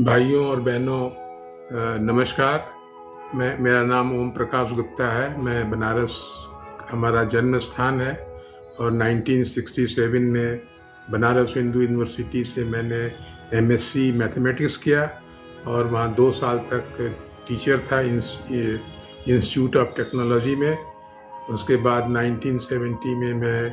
भाइयों और बहनों, नमस्कार। मेरा नाम ओम प्रकाश गुप्ता है। मैं बनारस हमारा जन्म स्थान है और 1967 में बनारस हिंदू यूनिवर्सिटी से मैंने एमएससी मैथमेटिक्स किया और वहाँ 2 साल तक टीचर था इंस्टीट्यूट ऑफ टेक्नोलॉजी में। उसके बाद 1970 में मैं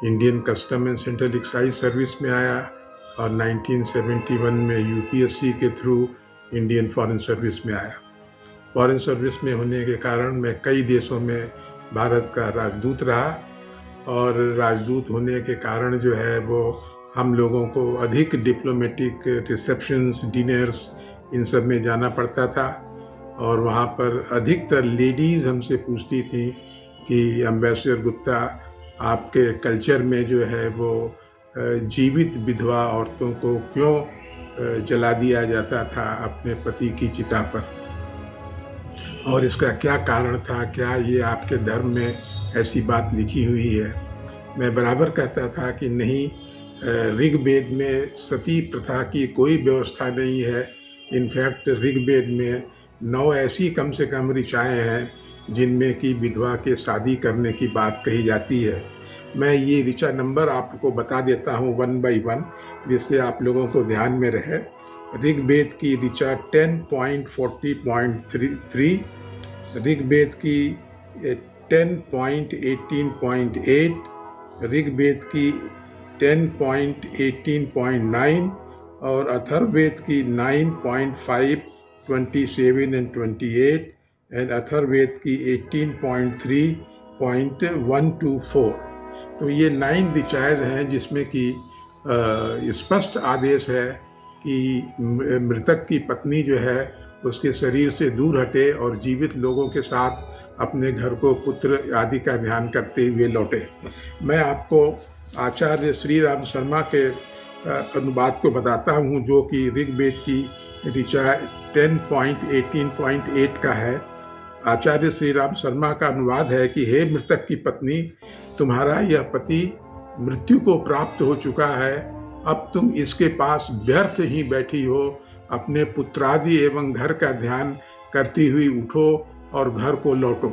Indian custom and central excise service में आया और 1971 में यूपीएससी के थ्रू इंडियन फॉरेन सर्विस में आया। फॉरेन सर्विस में होने के कारण मैं कई देशों में भारत का राजदूत रहा और राजदूत होने के कारण जो है वो हम लोगों को अधिक डिप्लोमेटिक रिसेप्शंस, डिनर्स, इन सब में जाना पड़ता था और वहाँ पर अधिकतर लेडीज़ हमसे पूछती थी कि एम्बेसडर गुप्ता, आपके कल्चर में जो है वो जीवित विधवा औरतों को क्यों जला दिया जाता था अपने पति की चिता पर, और इसका क्या कारण था? क्या ये आपके धर्म में ऐसी बात लिखी हुई है? मैं बराबर कहता था कि नहीं, ऋग्वेद में सती प्रथा की कोई व्यवस्था नहीं है। इनफैक्ट ऋग्वेद में 9 ऐसी कम से कम ऋचाएँ हैं जिनमें कि विधवा के शादी करने की बात कही जाती है। मैं ये ऋचा नंबर आपको बता देता हूँ 1 by 1, जिससे आप लोगों को ध्यान में रहे। ऋग्वेद की ऋचा 10.40.3, ऋग्वेद की 10.18.8, ऋग्वेद की 10.18.9 और अथर्ववेद की 9.5.27 and 28 एंड अथर्ववेद की 18.3.124। तो ये 9 ऋचाएँ हैं जिसमें कि स्पष्ट आदेश है कि मृतक की पत्नी जो है उसके शरीर से दूर हटे और जीवित लोगों के साथ अपने घर को, पुत्र आदि का ध्यान करते हुए लौटे। मैं आपको आचार्य श्री राम शर्मा के अनुवाद को बताता हूँ, जो कि ऋग्वेद की ऋचा 10.18.8 का है। आचार्य श्री राम शर्मा का अनुवाद है कि हे मृतक की पत्नी, तुम्हारा यह पति मृत्यु को प्राप्त हो चुका है। अब तुम इसके पास व्यर्थ ही बैठी हो। अपने पुत्रादि एवं घर का ध्यान करती हुई उठो और घर को लौटो।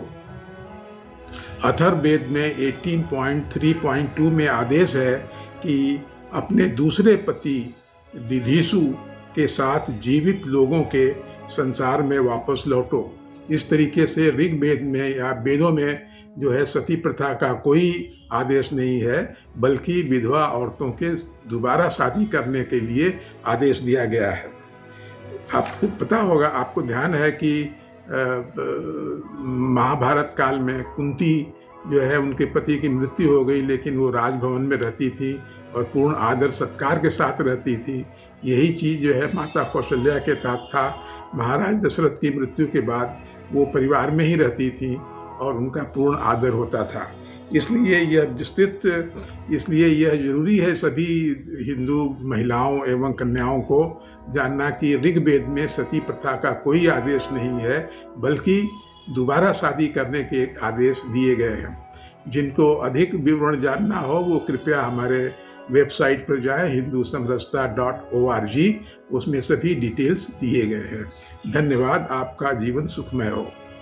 अथर्ववेद में 18.3.2 में आदेश है कि अपने दूसरे पति दिधिसु के साथ जीवित लोगों के संसार में वापस लौटो। इस तरीके से ऋग्वेद में या वेदों में जो है सती प्रथा का कोई आदेश नहीं है, बल्कि विधवा औरतों के दोबारा शादी करने के लिए आदेश दिया गया है। आपको पता होगा, आपको ध्यान है कि महाभारत काल में कुंती जो है, उनके पति की मृत्यु हो गई, लेकिन वो राजभवन में रहती थी और पूर्ण आदर सत्कार के साथ रहती थी। यही चीज़ जो है माता कौशल्या के साथ था। महाराज दशरथ की मृत्यु के बाद वो परिवार में ही रहती थी और उनका पूर्ण आदर होता था। इसलिए यह जरूरी है सभी हिंदू महिलाओं एवं कन्याओं को जानना कि ऋग्वेद में सती प्रथा का कोई आदेश नहीं है, बल्कि दोबारा शादी करने के आदेश दिए गए हैं। जिनको अधिक विवरण जानना हो वो कृपया हमारे वेबसाइट पर जाए, hindusamrasta.org। उसमें सभी डिटेल्स दिए गए हैं। धन्यवाद। आपका जीवन सुखमय हो।